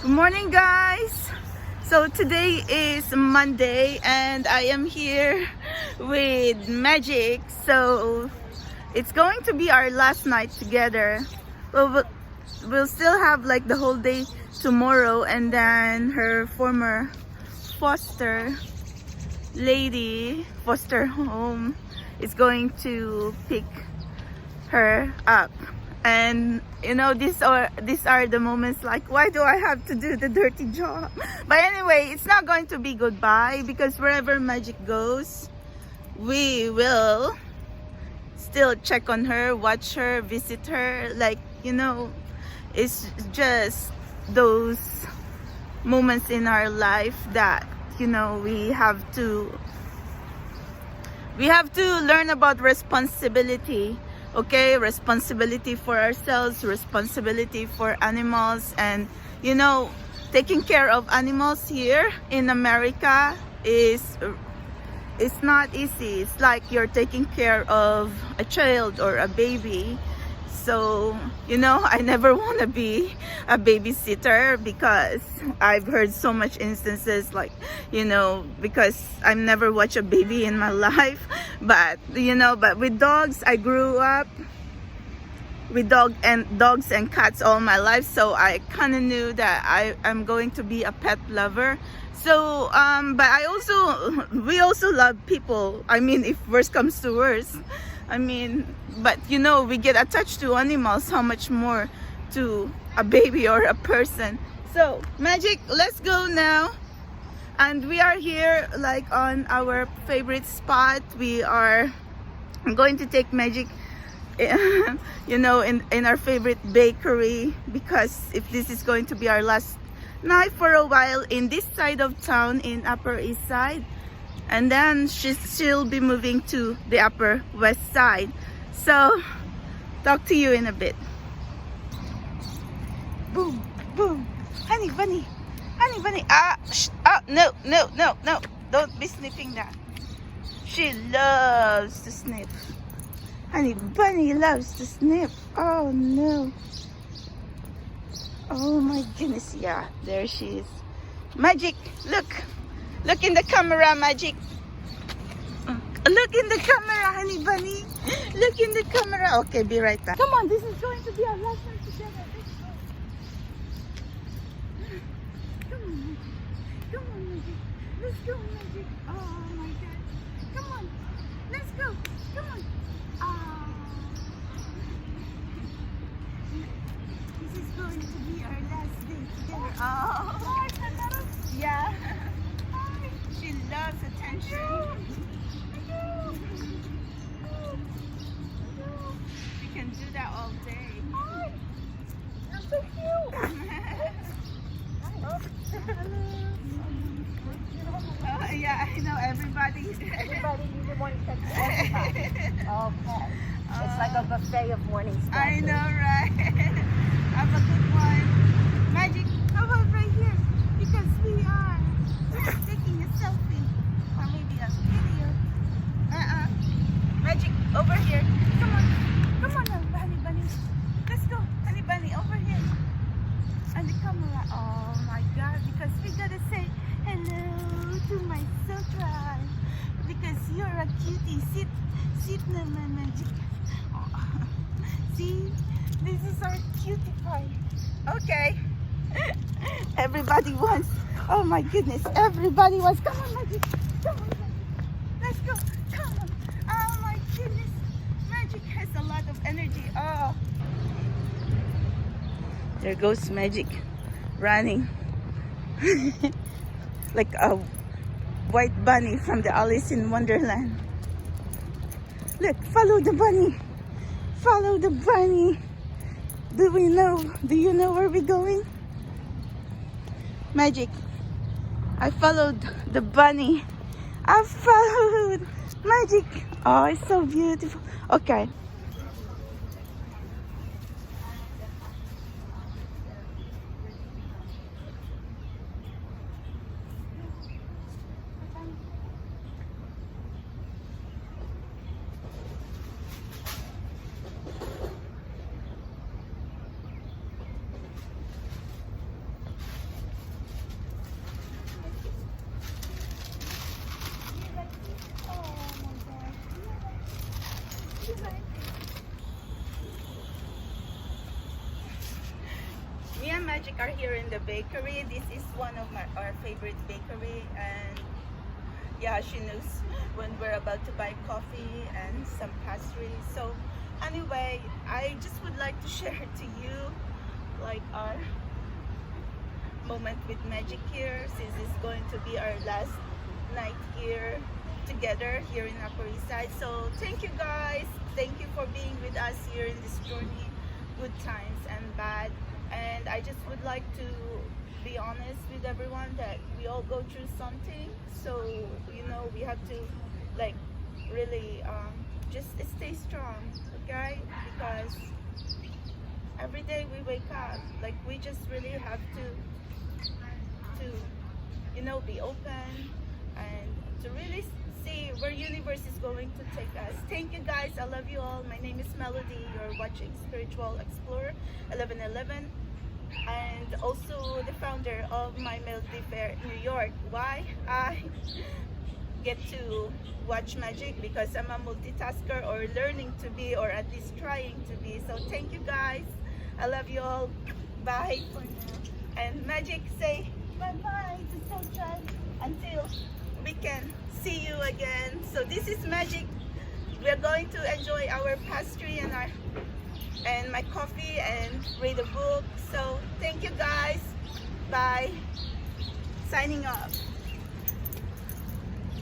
Good morning, guys. So today is Monday and I am here with Magic. So it's going to be our last night together. We'll still have like the whole day tomorrow, and then her former foster home is going to pick her up. And you know, these are the moments like, why do I have to do the dirty job? But anyway, it's not going to be goodbye, because wherever Magic goes, we will still check on her, watch her, visit her. Like, you know, it's just those moments in our life that, you know, we have to learn about responsibility. Okay, responsibility for ourselves, responsibility for animals. And you know, taking care of animals here in America is not easy. It's like you're taking care of a child or a baby. So, you know, I never want to be a babysitter, because I've heard so much instances like, you know, because I've never watched a baby in my life. But, you know, but with dogs, I grew up with dogs and cats all my life. So I kind of knew that I'm going to be a pet lover. So, but we also love people. I mean, if worst comes to worst. I mean, but you know, we get attached to animals, how much more to a baby or a person. So Magic, let's go now. And we are here like on our favorite spot. I'm going to take Magic you know, in our favorite bakery, because if this is going to be our last night for a while in this side of town in Upper East Side, and then she'll be moving to the Upper West Side. So talk to you in a bit. Boom, boom. Honey bunny, no, don't be sniffing that. She loves to sniff. Honey bunny loves to sniff. Oh no. Oh my goodness. Yeah, there she is. Magic, look in the camera, Magic. Look in the camera, honey bunny. Look in the camera. Okay, be right back. Come on, this is going to be our last night together. Come on, Magic. Let's go, Magic. Oh my God. Come on, let's go. Come on. This is going to be our last day together. Oh, yeah. She loves attention. She can do that all day. You're so cute. Yeah, I know everybody. Everybody needs a morning touch. Okay. It's like a buffet of morning stuff. I know, right? Have a good one. Magic, how about right here? Because we are taking a selfie, or maybe a video. Magic, over here. Come on, honey bunny. Let's go, honey bunny, over here. And the camera. Oh my God! Because we gotta say hello to my Sutra, because you're a cutie. Sit, my Magic. Oh. See, this is our cutie pie. Okay. Everybody wants. Oh my goodness! Everybody wants. Come on, Magic. Come on, Magic. Let's go. Come on. Oh my goodness! Magic has a lot of energy. Oh. There goes Magic, running like a white bunny from the Alice in Wonderland. Look, follow the bunny. Follow the bunny. Do you know where we're going? Magic, I followed the bunny. I followed Magic. Oh, it's so beautiful. Okay. Magic are here in the bakery. This is one of our favorite bakery, and yeah, she knows when we're about to buy coffee and some pastries. So anyway, I just would like to share to you like our moment with Magic here, since it's going to be our last night here together here in Upper East Side. So thank you guys, thank you for being with us here in this journey, good times and bad. And I just would like to be honest with everyone that we all go through something, so you know, we have to like really just stay strong, okay? Because every day we wake up, like we just really have to you know, be open and to really see where universe is going to take us. Thank you guys, I love you all. My name is Melody, you're watching Spiritual Explorer 1111, and also the founder of My Melody Fair New York. Why I get to watch magic? Because I'm a multitasker, or learning to be, or at least trying to be. So thank you guys, I love you all. Bye for now. And Magic, say bye-bye to Sojan until we can see you again. So this is Magic. We're going to enjoy our pastry and my coffee and read a book. So thank you guys. Bye. Signing off.